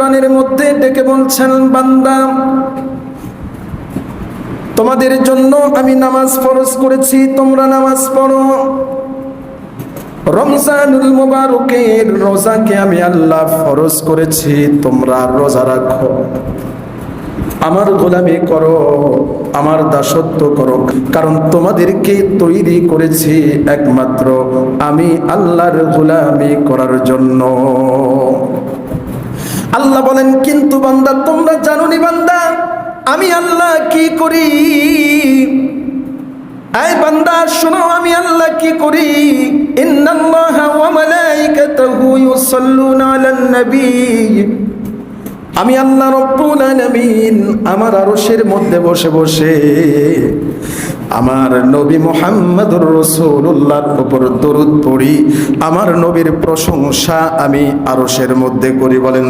কোরআনের মধ্যে ডেকে বলছেন, বান্দা তোমাদের জন্য আমি নামাজ ফরজ করেছি, তোমরা নামাজ পড়ো। রমজানুল মুবারকের রোজাকে আমি আল্লাহ ফরজ করেছি, তোমরা রোজা রাখো, আমার গোলামি করো, আমার দাসত্ব করো, কারণ তোমাদেরকে তৈরি করেছি একমাত্র আমি আল্লাহর গোলামি করার জন্য। আল্লাহ বলেন, কিন্তু বান্দা তোমরা জানো নি বান্দা আমি আল্লাহ কি করি। এই বান্দা শোনো, আমি আল্লাহ কি করি। ইন্নাল্লাহা ওয়া মালাইকাতাহু ইউসাল্লুনা আলান নবী, আমি আল্লাহ রব্বুল আলামিন আমার আরশের মধ্যে বসে বসে আমার নবী মুহাম্মদুর রাসূলুল্লাহর উপর দরুদ পড়ি, আমার নবীর প্রশংসা আমি আরশের মধ্যে করি। বলেন